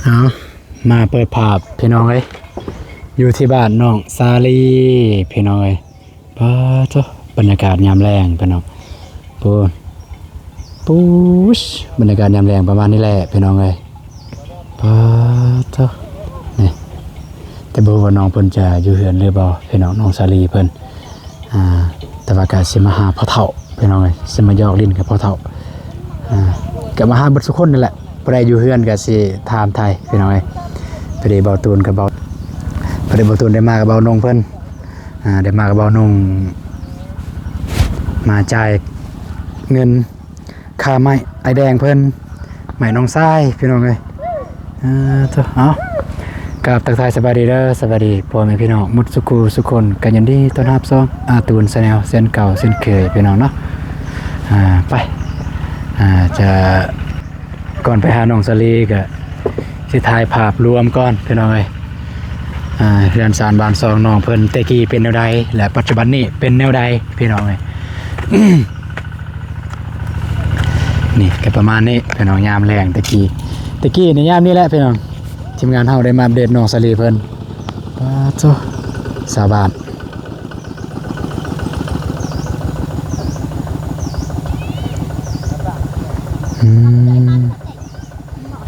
เอามาเปิดภาพพี่น้องเอ้ยอยู่ที่บ้านน้องซาลีพี่น้องเอ้ยป้าจ้ะบรรยากาศยามแรงพี่น้องปูชบรรยากาศยามแรงประมาณนี้แหละพี่น้องเอ้ยป้าจ้ะนี่แต่บ่ว่าน้องเพิ่นจะอยู่เฮือนหรือบ่พี่น้องน้องซาลีเพิ่นแต่ว่าก็สิมาหาพ่อเฒ่าพี่น้องเอ้ยสิมายอกลิ้นกับพ่อเฒ่าก็มาหาเบิดทุกคนนั่นแหละบ่ได้อยู่เฮือนก็สิถามไทยพี่น้องเอ้ยพอดีเบาตูนกับเบาพอดีเบาตูนได้มากับเบานงเพิ่นได้มากับเบานงมาจ่ายเงินค่าไม้ไอแดงเพิ่นไม้น้องทรายพี่น้องเอ้ยเอากับทักทายสบายดีเด้อสบายดีพ่อแม่พี่น้องมุดสุขสุขคนกันยันดีต้อนรับซองตูนแนลเส้นเก่าเส้นเคยพี่น้องเนาะไปจะก่อนไปหาน้องสลีก็สิถ่ายภาพรวมก่อนพี่น้องเอ้ยเรือนสารบานซองน้องเพิ่นแต่กี้เป็นแนวใดและปัจจุบันนี้เป็นแนวใดพี่น้องเอ้ย นี่ก็ประมาณนี้พี่น้องยามแรงตะกี้ในยามนี้แหละพี่น้องทีมงานเฮาได้มาอัปเดตน้องสลีเพิ่นป้าโตสาบาน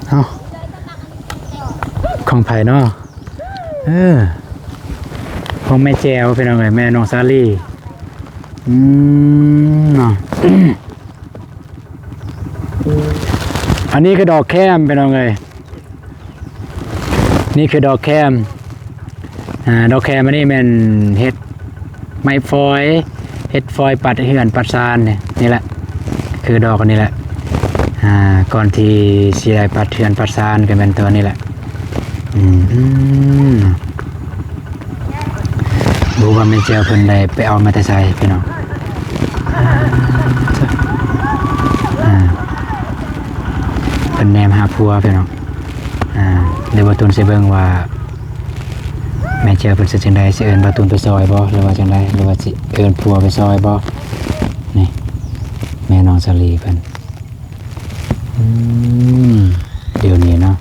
เอาของไผ่เนาะของแม่แจวพี่น้องเอ้ยแม่น้องซาลีเนาะ อันนี้คือดอกแคมพี่น้องเอ้ยนี่คือดอกแคมดอกแคมอันนี้มันเฮ็ดไม้ฟอยเฮ็ดฟอยปัดเหือนปัดซานเนี่ยนี่แหละคือดอกอันนี้แหละก่อนที่สิได้ปัดเหือนปัดซานก็เป็นตัวนี้แหละดูว่าแม่เจ้าเพิ่นได้ไปเอามาแต่ไสพี่น้องเป็นแนมหาพัวพี่น้องเดี๋ยวบาตูนสิเบิ่งว่าแม่เจ้าเพิ่นสิจังได๋สิเอิ้นบาตูนไปซอยบ่หรือว่าจังได๋หรือว่าสิเอิ้นพัวไปซอยบ่นี่แม่น้องสลีเพิ่นเดี๋ยวนี้เนาะ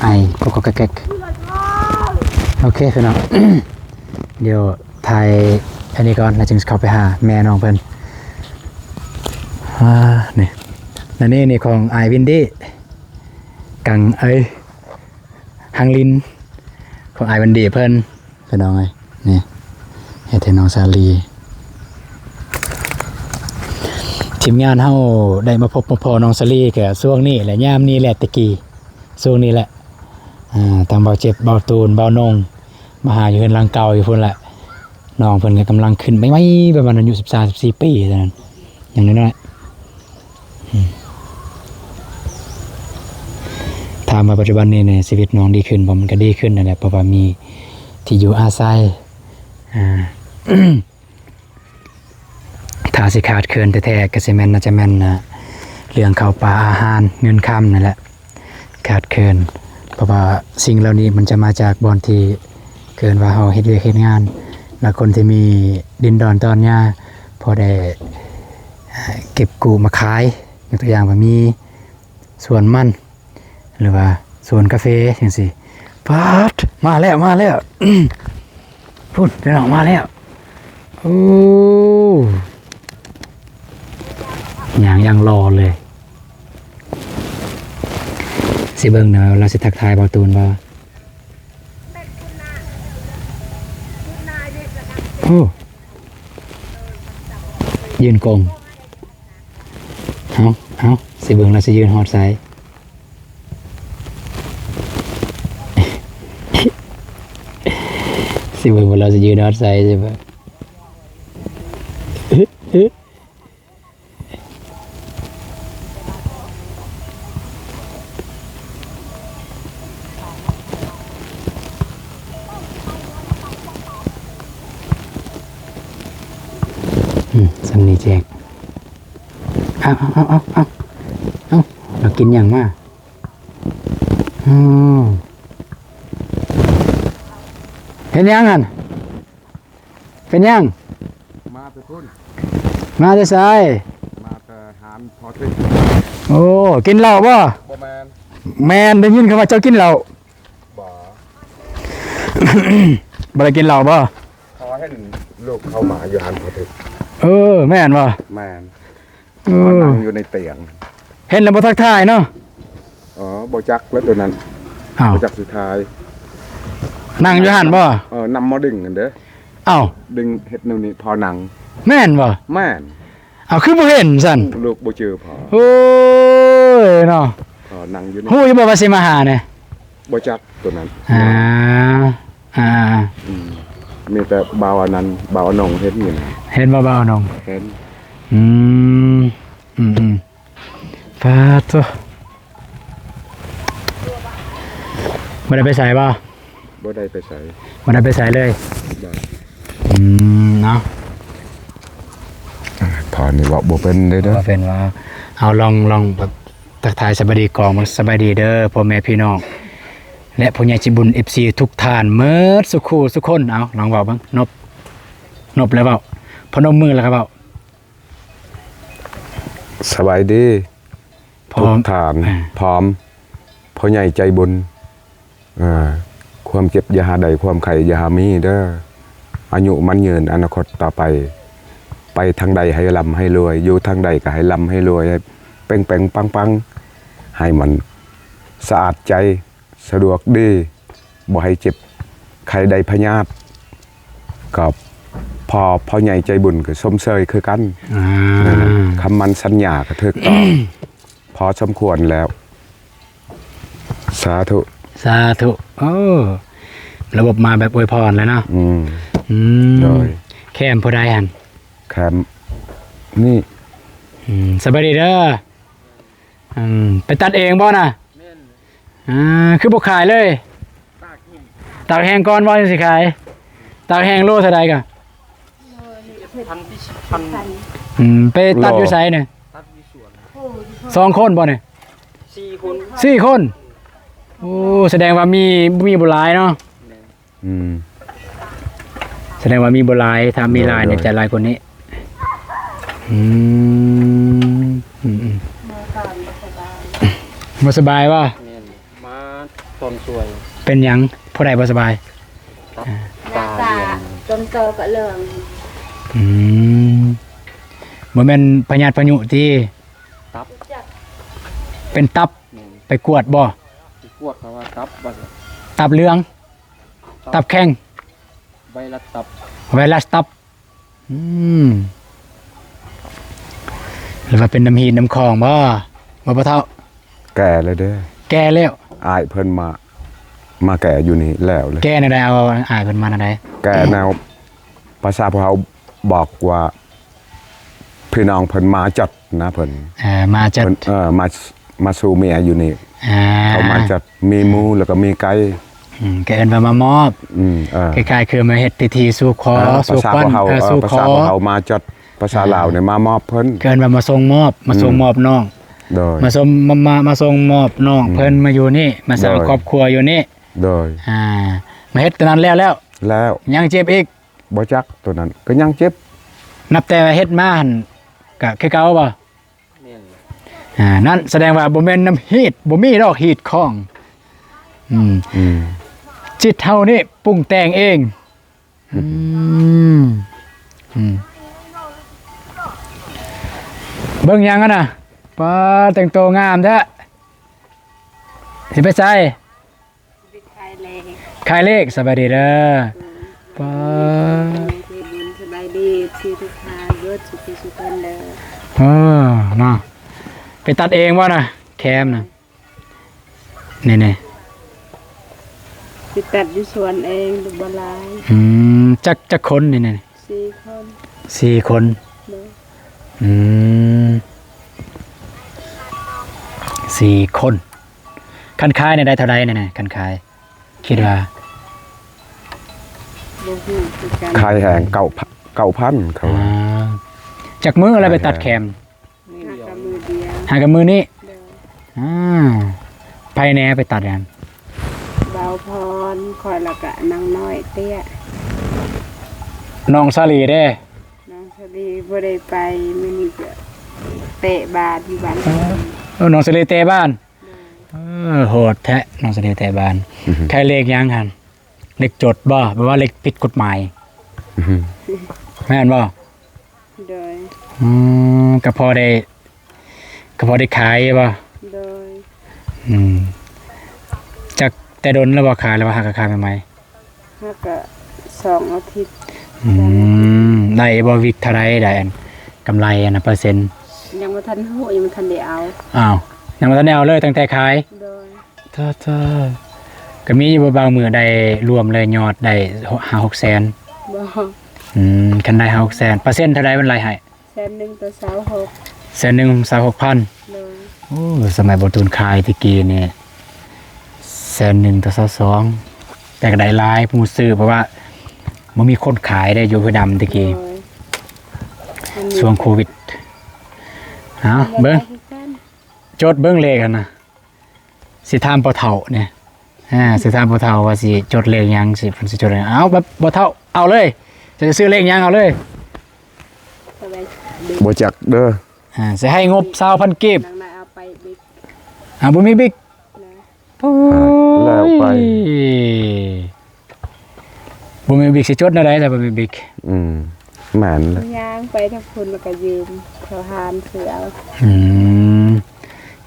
ไอก็แก๊กโอเคพี่น้อง เดี๋ยวถ่ายอันนี้ก่อนแล้วจึงเข้าไปหาแม่น้องเพิ่นนี่และนี่ของไอวินดี้กังฮังลินของไอวินดี้เพิ่นพี่น้องนี่ให้เทน้องซาลีทีมงานเฮาได้มาพบมาพอน้องซาลีก็ช่วงนี้แหละยามนี้แหละตะกี้ช่วงนี้แหละทางเบาเจ็บเบาตูนเบานงมาหาอยู่เฮือนหลังเก่าอยู่พุ่นแหละน้องเพิ่นก็กำลังขึ้นไม่ประมาณอายุ13-14 ปีเท่านั้นอย่างน้อยถามมาปัจจุบันนี้ในชีวิตน้องดีขึ้นบ่มันก็ดีขึ้นนั่นแหละเพราะว่ามีที่อยู่อาศัยถ้าสิขาดเคินแท้ๆก็สิแม่นน่าจะแม่นเรื่องข้าวปลาอาหารเงินค่ำนั่นแหละขาดเคินเพราะว่าสิ่งเหล่านี้มันจะมาจากบ่อนที่เกินว่าเฮาเฮ็ดเวียกเฮ็ดงานและคนที่มีดินดอนตอนหญ้าพอได้เก็บกู้มาขายยกตัวอย่างว่ามีสวนมันหรือว่าสวนกาแฟจังซี่ป๊าดมาแล้ว พูดพี่น้องมาแล้วโอ้ยังรอเลยสิเบิ่งนะเราสิทักทายเบาตูนว่าโอ้ยืนกงเอาสิเบิ่งเราสิยืนฮอดไซสิเบิ่งว่าเราสิยืนฮอดไซใช่ปะสันนี่แจกเอาเรากินอย่างมากเห็นยังกันเป็นยัง มาไปพุ่น มาจะใส่ มาไปหา ถึง โอ้กินเหล้าบ่ ประมาณ แม่นได้ยินคำว่าเจ้ากินเหล้า บ่ บ่ได้กินเหล้าบ่ เขาให้ลูกเข้ามาอยู่หันพอถึง แม่นบ่ แม่น เอ มา อ นั่งอยู่ในเตียง เห็นแล้วบ่ทักทายเนาะ อ๋อบ่จักแล้วตัวนั้น อ้าว บ่จักสุดท้าย นั่งอยู่หั่นบ่ นำมาดึงกันเด้อ อ้าว ดึงเฮ็ดนู่นนี่พอหนัง แม่นบ่ แม่น อ้าวคือบ่เห็นซั่น ลูกบ่เจอพอ โอ้ยเนาะ พอนั่งอยู่ใน ฮู้อยู่บ่ว่าสิมาหาเนี่ย บ่จักตัวนั้น อ่า อืมมีแต่บ่าวอันนั้นบ่าวอันนงเฮ็ดอยู่นะ เห็นบ่เบาน้อง เห็น อืมปาตัวบ่ได้ไปใส่บ่ บ่ได้ไปใส่ บ่ได้ไปใส่เลย บ่ เนาะ พอนี่ว่าบ่เป็นเด้อเด้อ ว่าเป็นว่าเอาลองแบบทักทายสบายดีกองมันสบายดีเด้อพ่อแม่พี่น้องและผู้ใหญ่ใจบุญ FC ทุกท่านเมิดสุขูสุกคนเอาลองเว้าเบิ่งนบแล้วเว้าพนมมือแล้วก็เว้า สบายดี พร้ ทุ อก ม ฐานพร้อมพ่อใหญ่ใจบุญความเจ็บอยาหาใดความไข่อยาหามีเด้ออายุมันยืนอนาคตต่อไป ไปทางใดให้ร่ำให้รวย อยู่ทางใดก็ให้ร่ำให้รวยให้เป่งเป่งปังปังให้มันสะอาดใจสะดวกดีบ่ให้เจ็บใครใดพยาธิกับพ่อใหญ่ใจบุญก็สมเสยคือกัน นั่นน่ะคำมันสัญญาก็ถูกต้อง พอสมควรแล้ว สาธุ สาธุระบบมาแบบอวยพรแล้วเนาะ อืม โดย แค่มผู้ใดหั่น แคมนี่ สบายดีเด้อไปตัดเองบ่น่ะคือบ่ขายเลยตากแห้งก่อนบ่จังสิขายตากแห้งโลเท่าใดกะไปตัดอยู่ไสเนี่ย2คนบ่เนี่ย4 คนโอ้แสดงว่ามีบ่หลายเนาะ อืม แสดงว่ามีบ่หลายถ้ามีหลายเนี่ยจะหลายคนนี้บ่สบายบ่ มาต้นสวย เป็นหยังผู้ใดบ่สบาย ตา ตาจนโตก็เหลือง บ่แม่นพญาธิพยุที่ ตับ เป็นตับไปกวดบ่ ที่พวกเขาว่าตับบัด ตับเหลือง ตับแข็ง ใบละตับ ไวรัสตับหรือว่าเป็นน้ำหีน้ำคองบ่เท่า แก่เลยเด้อ แก่แล้ว อายเพิ่นมาแก่อยู่นี่แล้วเลย แก่ในใดเอาอ่านเพิ่นมาในใด แก่แนวภาษาพวกเขาบอกว่าพี่น้องเพิ่นมาจัดนะเพิ่น มาจัด เพิ่นมาสู่เมียอยู่นี่เขามาจัดมีหมูแล้วก็มีไก่ แกเอิ้นว่ามามอบ คล้ายๆคือมาเฮ็ดพิธีสู่ขอ ภา สู่ ษา ขวัญ พวกเขา สู่ ภา ขอ ษาพวกเขามาจัดภาษาลาวเนี่ยมามอบเพิ่น เกินว่ามาส่งมอบน้อง โดย มาส่งมอบน้องเพิ่นมาอยู่นี่มาสร้าง โดย ครอบครัวอยู่นี่ โดย มาเฮ็ดตอนนั้นแล้ว แล้ว ยังเจ็บอีก บ่จักตัวนั้นก็ยังเจ็บ นับแต่ว่าเฮ็ดมาหั่นก็คือเก่าบ่ แม่น นั่นแสดงว่าบ่แม่นน้ำฮีดบ่มีดอกฮีดของจิตเฮานี่ปรุงแต่งเองเบิ่งหยังอะน่ะป้าแต่งตัวงามแท้สิไปไส ไปขายเลย ขายเลขสบายดีเด้อป้า ที่บุญสบายดีที่ทุกทางยศสุขีสุขคนเลย เนาะไปตัดเองบ่น่ะแคมน่ะนี่ ไปตัดอยู่สวนเองดูบลาย จักคนนี่ 4 คน 4 คน เลย 4 คนคันคายในได้เท่าไรเนี่ยคันคายคิดว่า บ่ฮู้คือกัน ขายแหง9,000เขาว่า จากมืออะไรไปตัดแคม หากับมือเดียว หากับมือนี้ เดิน ภายในไปตัดกัน เบาพรคอยละกะนางน้อยเตี้ย น้องซาลีเด้ น้องสลีบ่ได้ไปมื้อนี้ก็ เตะบาดอยู่บ้าน น้องเสลีเตะบ้านโหดแท้น้องเสลีเตะบ้านใครเลขยังหั่นเลขจดบ่แปลว่าเลขผิดกฎหมายแม่นบ่ โดย ก็พอได้ขายบ่ โดย จักแต่โดนแล้วบ่ขายแล้วบ่หากขายใหม่ ถ้าก็2 อาทิตย์ ได้บ่วิกเท่าไรได้อันกำไรอันนะเปอร์เซ็นต์ ยังบ่ทันฮู้ยังบ่ทันได้เอา อ้าวยังบ่ทันได้เอาเลยตั้งแต่ขาย โดย เธอก็มีอยู่บางมื้อได้รวมเลยยอดได้5-6แสน บ่ คันได้5-6แสนเปอร์เซ็นต์เท่าไรมันรายให้ 100,000ต่อ26 แสนหนึง26,000 โดย โอ้สมัยบ่ตูนขายตะกี้นี่แสนหนึงต่อ22แต่ก็ได้หลายผู้ซื้อเพราะว่าบ่มีคนขายได้อยู่คือดำตะกี้ โดย ช่วงโควิดเอาเบิ่งจดเบิ่งเลขกันนะสิถามบ่เฒ่าเนี่ยสิถามบ่เฒ่าว่าสิจดเลขหยังสิเพิ่นสิจดเลขเอาแบบบ่เฒ่าเอาเลยจะซื้อเลขหยังเอาเลย สบายดี บ่จักเด้อ สิให้งบ 20,000 กีบ นางนายเอาไปบิ๊ก บ่มีบิ๊ก นะ แล้วไป บ่มีบิ๊กสิจดแนวใดแต่บ่มีบิ๊ก แม่นแล้ว ย่างไปทั้งคนแล้วก็ยืมเขาหานเสือเอา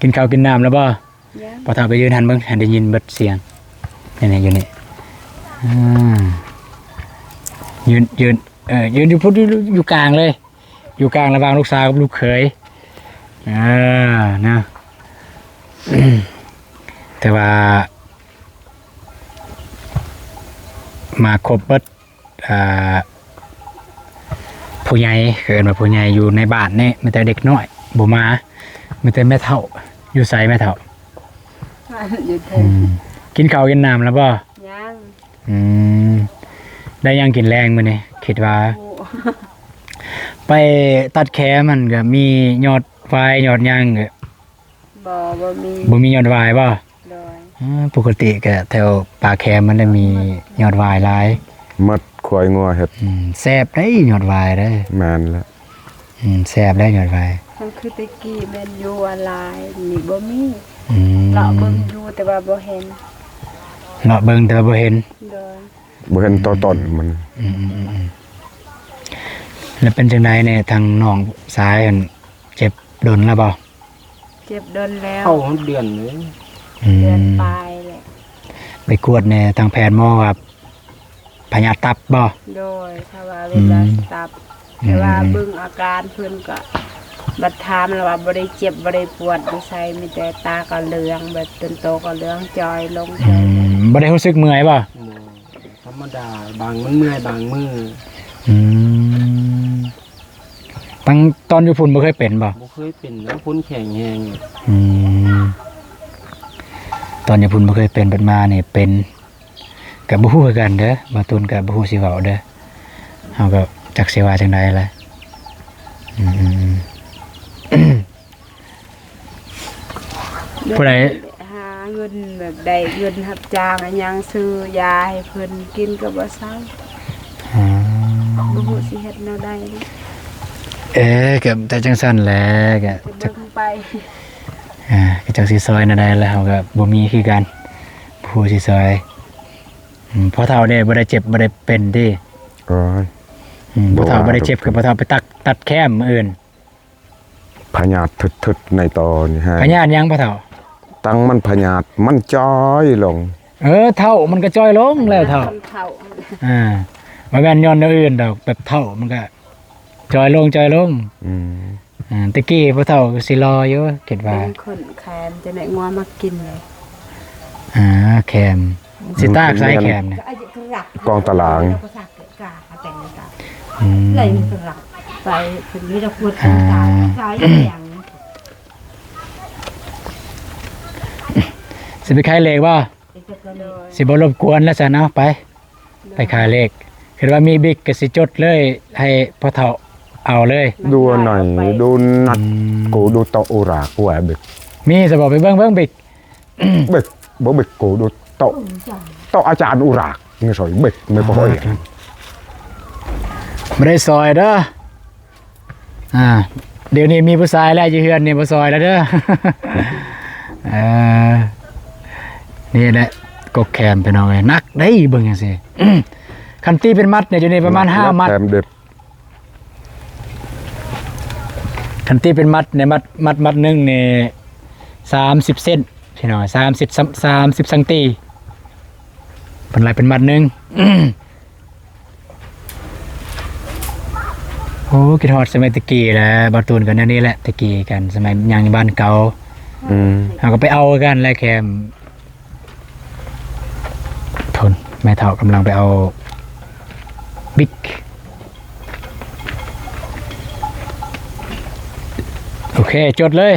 กินข้าวกินน้ำแล้วบ่ ย่าง บ่เฒ่าไปยืนหันเบิ่งหันได้ยินเบิดเสียงนี่ๆอยู่นี่ยืนอยู่พุ่นอยู่กลางเลย อยู่กลางระหว่างลูกสาวกับลูกเขยนะ แต่ว่ามาครบเบิดผู้ใหญ่เกิดมาผู้ใหญ่อยู่ในบ้านนี่มีแต่เด็กน้อยบ่มามีแต่แม่เฒ่าอยู่ไสแม่เฒ่า อยู่เถิง กินข้าวกินน้ำแล้วบ่ ย่าง ได้ยังกินแรงมื้อนี้คิดว่า โอ้ ไปตัดแขมันก็มียอดไฟยอดหยังก็ บ่มี บ่มียอดวายบ่ โดย ปกติก็แถวป่าแคมมันได้มียอดวายหลาย มัดควายงัวเฮ็ด แซ่บได้ยอดวายได้ แม่นแล้ว แซ่บได้ยอดวาย มันคือตะกี้แม่นอยู่อะไรนี่บ่มี อืม เราเบิ่งอยู่แต่ว่าบ่เห็น เลาะเบิ่งแต่ว่าบ่เห็น โดย บ่เห็นตัวตนมัน แล้วเป็นจังไดเนี่ยทางน้องซ้ายอั่นเจ็บโดนแล้วบ่ เจ็บโดนแล้ว เข้าเดือนเลย เดือนปลายแหละ ไปกวดเนี่ยทางแพทย์หมอว่าพยาธิตับบ่ โดยถ้าว่าเวลาตับแต่ว่าเบิ่งอาการเพิ่นก็บัดถามแล้วว่าบ่ได้เจ็บบ่ได้ปวดบ่ใส่มีแต่ตาก็เหลืองแบบจนโตก็เหลืองจอยลง บ่ได้รู้สึกเมื่อยบ่ ธรรมดาบางมันเมื่อยบางมือ ตั้งตอนอยู่พุ่นบ่เคยเป็นบ่ บ่เคยเป็นแล้วพ้นแข็งแหง ตอนอยู่พุ่นบ่เคยเป็นบัดมานี่เป็นก็บ่ฮู้คือกันเด้อบ่ตุนก็บ่ฮู้สิเว้าเด้อเฮาก็จักสิว่าจังไดล่ะผู้ใด หาเงินแบบได้เงินรับจ้างอะหยังซื้อยาให้เพิ่นกินก็บ่เซาบ่ฮู้สิเฮ็ดแนวใดนี่ ก็แต่จังซั่นแหละก็ จะ จัก เบิ่งไป ก็จักสิซอยแนวใดแล้วเฮาก็บ่มีคือกันผู้สิซอยพอเฒ่าเด้บ่ได้เจ็บบ่ได้เป็นติ โอ้ย บ่เฒ่าบ่ได้เจ็บก็บ่เฒ่าไปตัดแค้มมื้ออื่น พญาธิทึดๆในตอนี่ฮะ พญาติยังบ่เฒ่า ตั้งมันพญาธิมันจ้อยลง เท่ามันก็จ้อยลงแล้วเท่า เฒ่า บ่แม่นย้อนแนวอื่นดอกแบบเท่ามันก็จ้อยลงตะกี้บ่เท่าก็สิรออยู่คิดว่า เป็นคนแคนจะได้งัวมากินเลย แคมสิตากใส่แคมเนี่ย กองตาราง เลยมันหลับไปคนนี้เราควรต้องการใช้อย่าง สิไปขายเลขบ่ โดย สิบ่รบกวนแล้วซะเนาะไปขายเลขคิดว่ามีบิ๊กก็สิจดเลยให้พ่อเฒ่าเอาเลย ดูหน่อยดูนัดกูดูโตอุรากว่าเบ็ก มีสิบอกไปเบิ่งบิ๊ก เบ็กบ่เบ็กกูดูโตอาจารย์อุรากนี่สอยเบ็กไม่พอเอง ไม่ได้ซอยเด้อ เดี๋ยวนี้มีผู้ชายแล้วอยู่เฮือนนี่บ่ซอยแล้วเด้อ เออนี่แหละกกแคมพี่น้องเอ้ยนักได้เบิ่งจังซี่ คันตีเป็นมัดเนี่ยอยู่นี่ประมาณ5มัด แถมเด็ด คันตีเป็นมัดเนี่ยมัดหนึงนี่30เซนพี่น้อง30ซังตีเป็นไรเป็นมัดหนึง โอ้คิดฮอดสมัยตะกี้แหละบาตูนกันแนวนี้แหละตะกี้กันสมัยยังอยู่บ้านเก่า เราก็ไปเอากันแล้วแคมทนแม่เฒ่ากำลังไปเอาบิ๊กโอเคจดเลย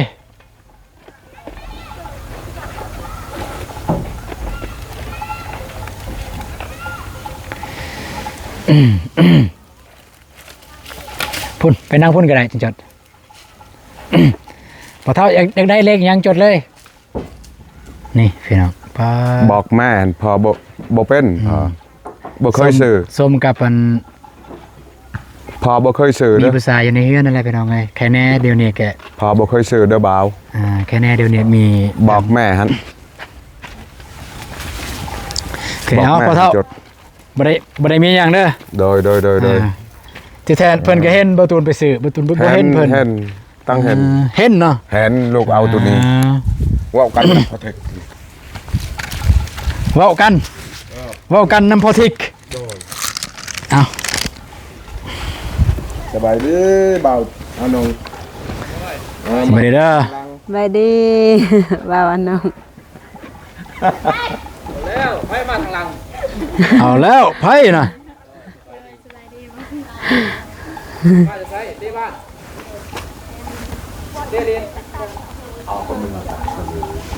พุ่นไปนั่งพุ่นก็ได้จด พอเท่าอยากได้เลขยังจดเลยนี่พี่น้องป้า บอกแม่พอบ่เป็นพอบ่เคยซื้อ ส้มกับมัน พอบ่เคยซื้อ มี เด้อ ภาษาอยู่ในเฮือนนั่นแหละพี่น้องไงแค่แน่เดี๋ยวนี้แก พอบ่เคยซื้อเด้อบ่าว แค่แน่เดี๋ยวนี้มี บอกแม่หั่น โอเคเอาพอเท่า จด บ่ได้มีอย่างเด้อ โดย ที่แทนเพิ่นก็เห็นบ่ตูนไปซื้อบ่ตูนบ่เห็นเพิ่น เห็นตั้งเห็น เห็นเนาะ เห็นลูกเอาตัวนี้เว้ากันพอเทค เว้ากันนำพอทิกเอา สบายดีบ่าวอานง สวัสดีเด้อ ไปดี บ่าวอันน้อง เอาแล้วไผน่ะ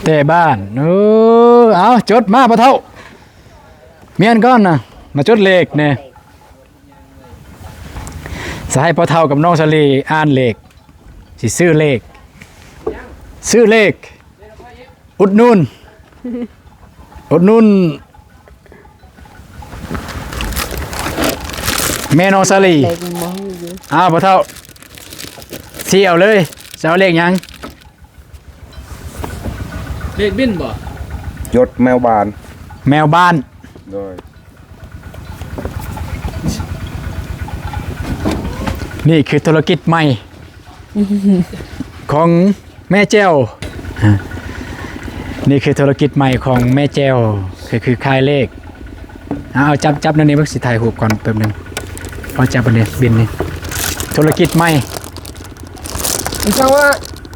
เตะบ้านเอาจดมาพอเท่าเมียนก้อนนะมาจดเลขเนี่ยสายพอเท่ากับน้องสลีอ่านเลขสิซื้อเลขอุดหนุนแม่น้องสลี เล็กมองอยู่ พอเท่าสิเอาเลยจะเอาเลขหยัง เลขบินบ่ ยศแมวบาน แมวบ้าน โดย นี่คือธุรกิจใหม่ ของแม่แจ้วนี่คือธุรกิจใหม่ของแม่แจ้วคือขายเลขเอาจับนั่นนี่เพิ่งสิถ่ายรูปก่อนแป๊บนึงเอาจับอันนี้บินนี่ธุรกิจใหม่ มันช่างว่า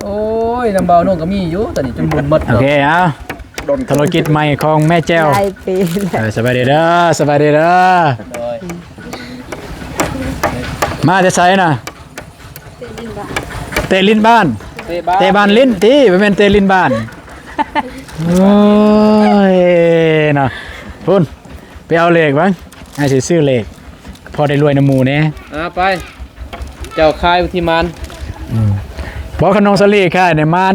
โอ้ยลำเบาโน่นก็มีอยู่แต่นี่จนบุญหมด โอเคเอาธุรกิจใหม่ของแม่แจ้ว หลายปีแล้ว สบายดีเด้อมาจะใส่น่ะเตะลิ้นบ้าน เตะบ้านลิ้นตีไปเป็นเตะลิ้นบ้านโอ้ยเนาะพุ่นไปเอาเลขบ้างไอ้สิซื้อเลขพอได้รวยน้ำหมูเนี่ย ไปเจ้าคายอุทิมาน บอกขนมสลีค่ะในมัน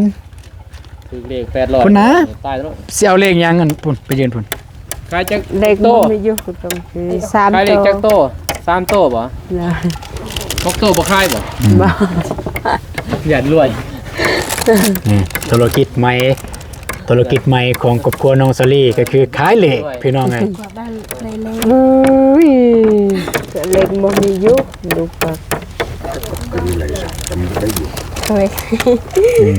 ถึงเลข800 คุณนะ ตายแล้ว เสียวเลขยังกันพุ่นไปยืนพุ่น คายจัก เล็ก โต มันมีอยู่ตรงคือ3 คายเลขจัก โต โต3โตบ่ นะ 6โตบ่คายบ่ บ่ อยากรวย นี่ธุรกิจใหม่ของครอบครัวน้องสลีก็คือขายเลขพี่น้องไง อุ้ยเล็กมันมีอยู่ดูปากเคย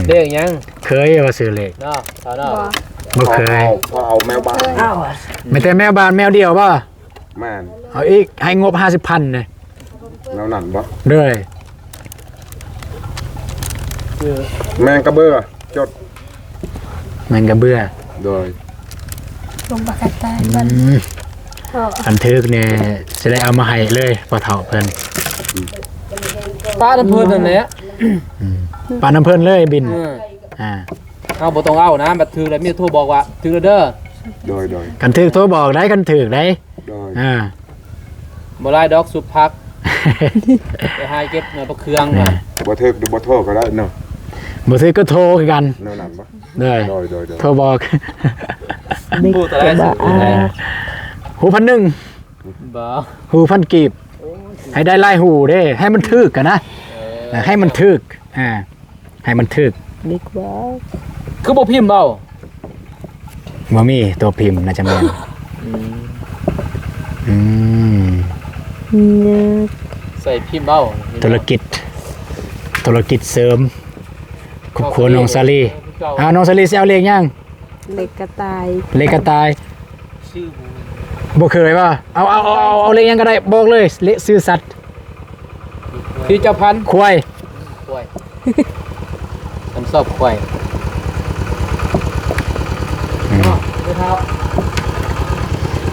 เลขยัง เคยว่าซื้อเลข เนาะเท่าเนาะ บ่เคย พอเอาแมวบาน ไม่แต่แมวบ้านแมวเดียวป่ะ แม่น เอาอีกให้งบ 50,000เนี่ย แมวนั่นบ่ เด้อ คือ แมงกระเบื้อจด มันก็เบื่อ โดย อันทึกเนี่ยจะได้เอามาให้เลยพอเฒ่าเพิ่น ป้าน้ำเพิ่นนั่นแหละ ปานน้ำเพิ่นเลยบินเอาบ่ต้องเอานะบัดถือแล้วมีโทรบอกว่าถือแล้วเด้อ โดย กันทึกโทรบอกได้กันทึกได้ โดย บ่ไล่ดอกสุบพักไปหาเก็บหน่อยบ่เครื่องน่ะ บ่เทิกหรือบ่โทษก็ได้เนาะ บ่ทึกก็โทรคือกัน แนวนั้นบ่ เด้อ โดย โทรบอก พูดแต่ละสิ หูพันหนึ่ง บ่ หูพันกีบให้ได้ไล่หูเด้ให้มันทึกกันนะให้มันทึก ให้มันถึก ดีกว่า คือบ่พิมพ์เบา บ่มีตัวพิมพ์น่าจะแม่นอืม เนี่ย ใส่พิมพ์เบา ธุรกิจเสริมครอบครัวน้องซาลีน้องซาลีสิเอาเลขยัง เล็กกระต่าย เลขกระต่าย ชื่อ บ่เคยป่ะเอาเลขยังก็ได้บอกเลยเลขซื้อสัตว์ พี่เจ้าพันธุ์ ควาย ควายทำสอบควายเท้า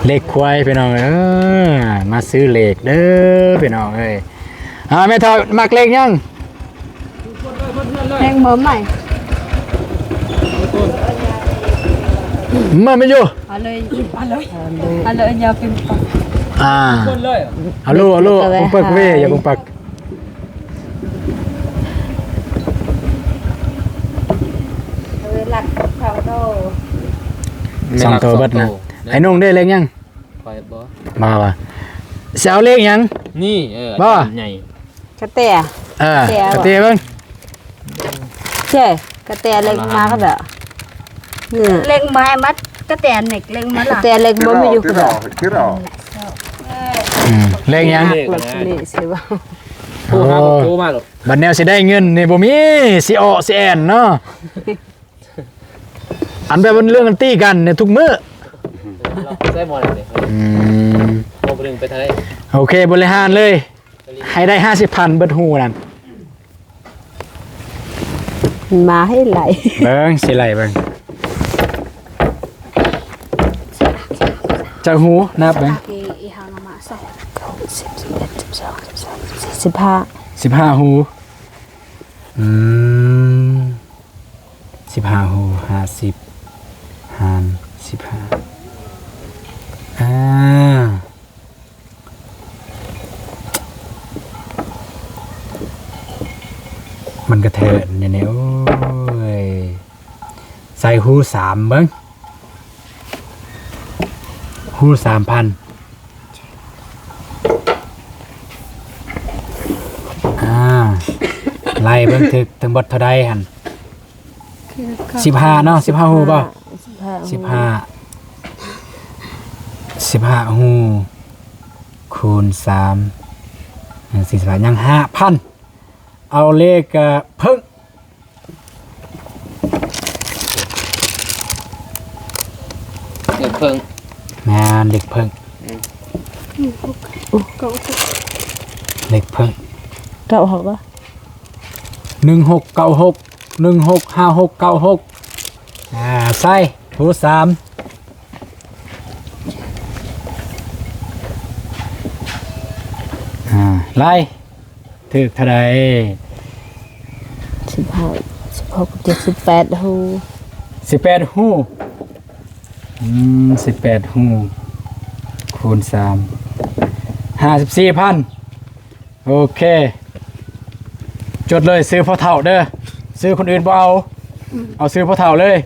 เลขควายพี่น้องมาซื้อเลขเด้อพี่น้องเอ้ยแม่เฒ่ามักเลขยัง แรงบ่ใหม่ มาไม่อยู่ เอาเลยอย่าเป็นปาก คนเลย เอาลูกผมปักเว้ยอย่าผมปัก หลักเขาโต สองตัวเบิดนะไอ้นุ่งได้เลขยัง ควายบ่ มาว่ะสิเอาเลขยัง นี่บ่ ใหญ่ กระแต กระเตเบิ่ง ใช่กระแตเล็กมาก็แบบเนี่ย เล็งไม้มัดก็แต่เน็กเล็งมัด กระ ล่ะ แตเล็กบ่มีอยู่ก็แบบ เลขยัง นี่สิว่า โทรหาบ่โทรมาหรอก บัดแนวสิได้เงินนี่บ่มีสิออสิแอนเนาะอันแบบมันเรื่องกันตีกันเนี่ยทุกมื้อ เราใส่หมอนเลยโทรไปดึงไปทางไหน โอเคบริหารเลย ให้ได้ 50,000เบิดหูนั่น มาให้ไหล เบิ่งสิไหลเบิ่งจากหูนับเบิ่ง อีหางมาใส่ 15 15หู15หู50หาร15มันกระเทินอย่างนี้โอ้ยใส่หู3เบิ่งหู3,000ไล่เบิ่งถึงบทเท่าใดหั่น15เนาะ15หูป่ะ15หูคูณ3 45ยัง 5,000 เอาเลขเพิ่ง เดี๋ยวเพิ่ง งานเลขเพิ่งเลขเพิ่ง เก้าหกอ่ะ 1696 165696ใส่หู3ไล่ถึกเท่าใด 16 78หู 18หู18หูคูณ3 54,000โอเคจดเลยซื้อพ่อเฒ่าเด้อซื้อคนอื่นบ่เอาซื้อพ่อเฒ่าเลย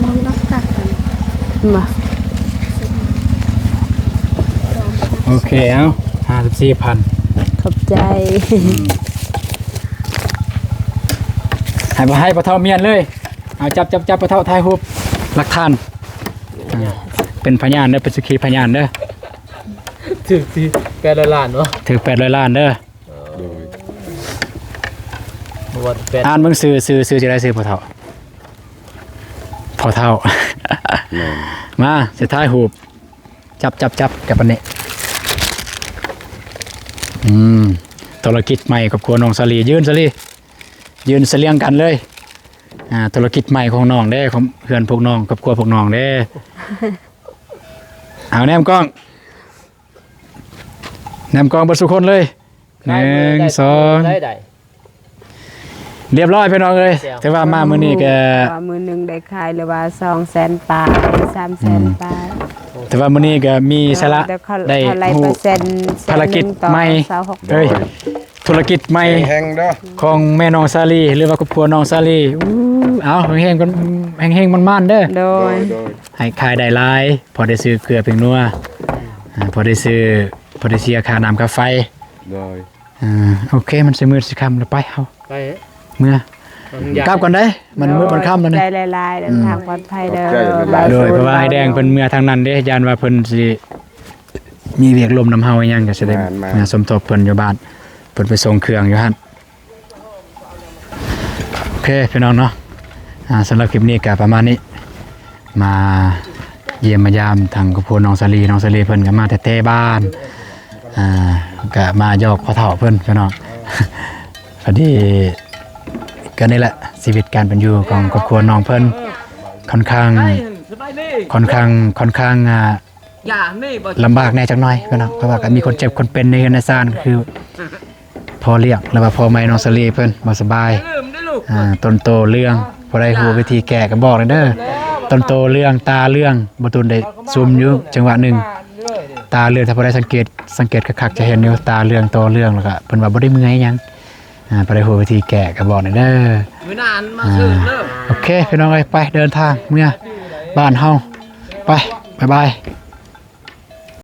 มันรักกัดกัน มา โอเคเอา54,000 ขอบใจ ให้พ่อเฒ่าเมียนเลยเอาจับพ่อเฒ่าถ่ายรูปหลักฐานเป็นพยานเด้อเป็นสักขีพยานเด้อ ถึกที่800 ล้านเนาะ ถือ800 ล้านเด้อ บ่ว่า8 อ่านเบิ่งซื้อจะได้ซื้อพ่อเฒ่ามาสิถ่ายรูปจับกับอันนี้ธุรกิจใหม่กับครัวน้องสลียืนเสลียงกันเลยธุรกิจใหม่ของน้องเด้ของเพื่อนพวกน้องกับครัวพวกน้องเด้เอาแนมกล้องเบิดทุกคนเลย1 2 ได้ เรียบร้อยพี่น้องเลยแต่ว่ามามื้อนี้ก็ ว่ามือหนึงได้ขายหรือว่า200,000 ปลาย 300,000 ปลาย แต่ว่ามื้อนี้ก็มีสาระ แล้วเขา ได้ อะไร ฮู้ เปอร์เซ็นต์ ภารกิจใหม่ 26 เอ้ยธุรกิจใหม่ แห้งเด้อ ของแม่น้องซาลีหรือว่าครอบครัวน้องซาลี เอาแห้งๆกันแห้งๆมันๆเด้อ โดย ให้ขายได้หลายพอได้ซื้อเกลือเพียงนัวพอได้ซื้อพอได้เสียค่าน้ำค่าไฟ โดย โอเคมันสิมืดสิค่ำแล้วไปเฮา ไป เมื่อกลับก่อนได้มันมืดมันค่ำแล้ว ใจ นี่ ลายๆเดินทางปลอดภัยเด้อ โดยเพราะว่าไอ้แดงเพิ่นเมื่อทางนั้นเด้ยานว่าเพิ่นสิมีเวียกลมน้ำเฮาอีหยังก็สิได้มาสมทบเพิ่นอยู่บ้านเพิ่นไปส่งเครื่องอยู่หั่นโอเคพี่น้องเนาะสำหรับคลิปนี้ก็ประมาณนี้มาเยี่ยมมายามทางครอบครัวน้องสลีเพิ่นก็มาแต่บ้านก็มายอกพ่อเฒ่าเพิ่นพี่น้อง พอดีก็นี่แหละชีวิตการเป็นอยู่ของครอบครัวน้องเพิ่นค่อนข้างลำบากแน่จักหน่อยพี่น้องเพราะว่าก็มีคนเจ็บคนเป็นในเฮือนในซ่านก็คือพอเรียกแล้วว่าพอไม่น้องสลีเพิ่นบ่สบายต้นโตเรื่องบ่ได้ฮู้วิธีแก้ก็บอกเลยเด้อต้นโตเรื่องตาเรื่องบ่ตุนได้ซุ่มอยู่จังหวะหนึงตาเรื่องถ้าบ่ได้สังเกตคักๆจะเห็นอยู่ตาเรื่องโตเรื่องแล้วก็เพิ่นว่าบ่ได้เมื่อยหยังบ่ได้ฮู้วิธีแก้ก็บอกเลยเด้อมื้อนานมาคืนเด้อโอเคพี่น้องเอ้ยไปเดินทางเมื่อบ้านเฮาไปบ๊ายบาย